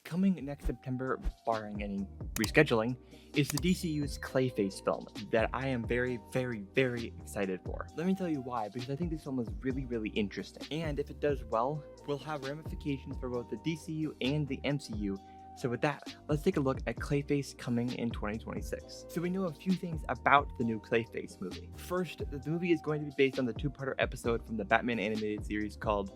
Coming next September, barring any rescheduling, is the DCU's Clayface film that I am very, very, very excited for. Let me tell you why, because I think this film is really, really interesting. And if it does well, will have ramifications for both the DCU and the MCU. So with that, let's take a look at Clayface coming in 2026. So we know a few things about the new Clayface movie. First, the movie is going to be based on the two-parter episode from the Batman animated series called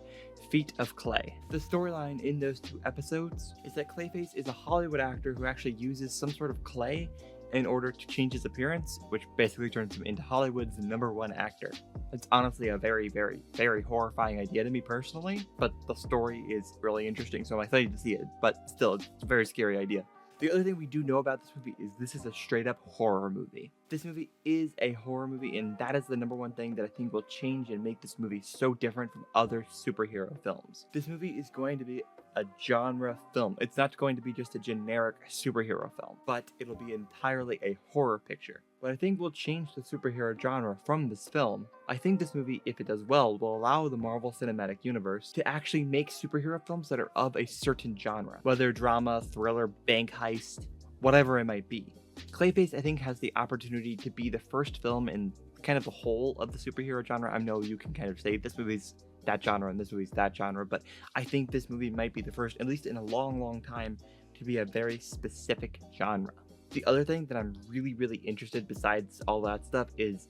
Feet of Clay. The storyline in those 2 episodes is that Clayface is a Hollywood actor who actually uses some sort of clay in order to change his appearance, which basically turns him into Hollywood's #1 actor. It's honestly a very, very, very horrifying idea to me personally, but the story is really interesting, so I'm excited to see it, but still, it's a very scary idea. The other thing we do know about this movie is this is a straight-up horror movie. This movie is a horror movie, and that is the #1 thing that I think will change and make this movie so different from other superhero films. This movie is going to be a genre film. It's not going to be just a generic superhero film, but it'll be entirely a horror picture. What I think will change the superhero genre from this film, I think this movie, if it does well, will allow the Marvel Cinematic Universe to actually make superhero films that are of a certain genre, whether drama, thriller, bank heist, whatever it might be. Clayface, I think, has the opportunity to be the first film in kind of the whole of the superhero genre. I know you can kind of say this movie's that genre and this movie's that genre, but I think this movie might be the first, at least in a long, long time, to be a very specific genre. The other thing that I'm really, really interested besides all that stuff is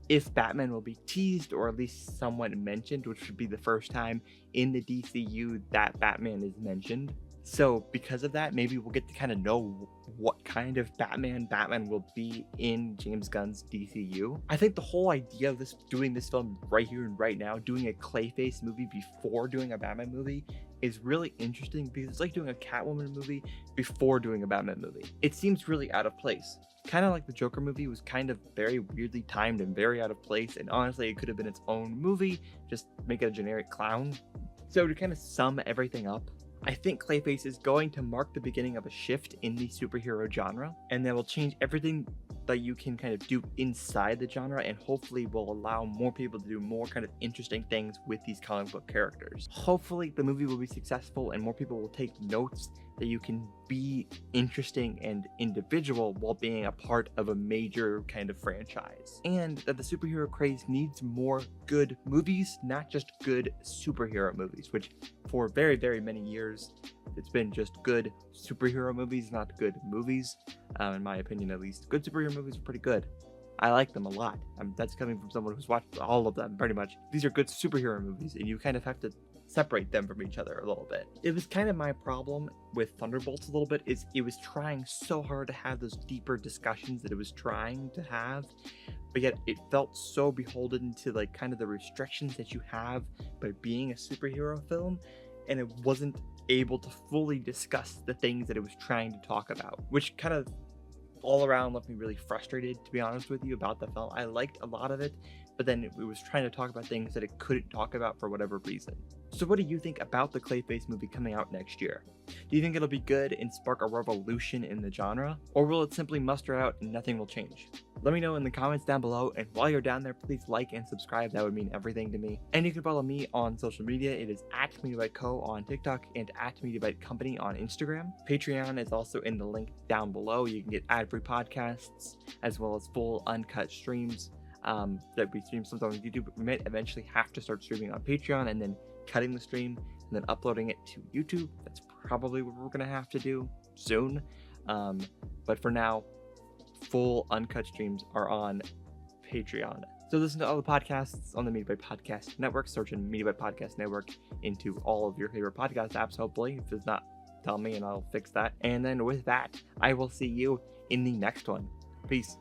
if Batman will be teased or at least somewhat mentioned, which would be the first time in the DCU that Batman is mentioned. So because of that, maybe we'll get to kind of know what kind of Batman will be in James Gunn's DCU. I think the whole idea of doing this film right here and right now, doing a Clayface movie before doing a Batman movie, is really interesting because it's like doing a Catwoman movie before doing a Batman movie. It seems really out of place. Kind of like the Joker movie was kind of very weirdly timed and very out of place, and honestly it could have been its own movie, just make it a generic clown. So to kind of sum everything up, I think Clayface is going to mark the beginning of a shift in the superhero genre, and that will change everything that you can kind of do inside the genre, and hopefully will allow more people to do more kind of interesting things with these comic book characters. Hopefully the movie will be successful and more people will take notes that you can be interesting and individual while being a part of a major kind of franchise. And that the superhero craze needs more good movies, not just good superhero movies, which for very, very many years, it's been just good superhero movies, not good movies. In my opinion, at least. Good superhero movies are pretty good. I like them a lot. That's coming from someone who's watched all of them, pretty much. These are good superhero movies, and you kind of have to separate them from each other a little bit. It was kind of my problem with Thunderbolts a little bit, is it was trying so hard to have those deeper discussions that it was trying to have, but yet it felt so beholden to like kind of the restrictions that you have by being a superhero film, and it wasn't able to fully discuss the things that it was trying to talk about, which kind of all around left me really frustrated, to be honest with you, about the film. I liked a lot of it, but then it was trying to talk about things that it couldn't talk about for whatever reason. So what do you think about the Clayface movie coming out next year? Do you think it'll be good and spark a revolution in the genre? Or will it simply muster out and nothing will change? Let me know in the comments down below, and while you're down there, please like and subscribe. That would mean everything to me. And you can follow me on social media. It is @MediaByteCo on TikTok and @MediaByteCompany on Instagram. Patreon is also in the link down below. You can get ad-free podcasts as well as full uncut streams that we stream sometimes on YouTube. We might eventually have to start streaming on Patreon and then cutting the stream and then uploading it to YouTube. That's probably what we're gonna have to do soon. But for now, full uncut streams are on Patreon. So listen to all the podcasts on the Media by Podcast Network. Search in Media by Podcast Network into all of your favorite podcast apps, hopefully. If it's not, tell me and I'll fix that. And then with that, I will see you in the next one. Peace.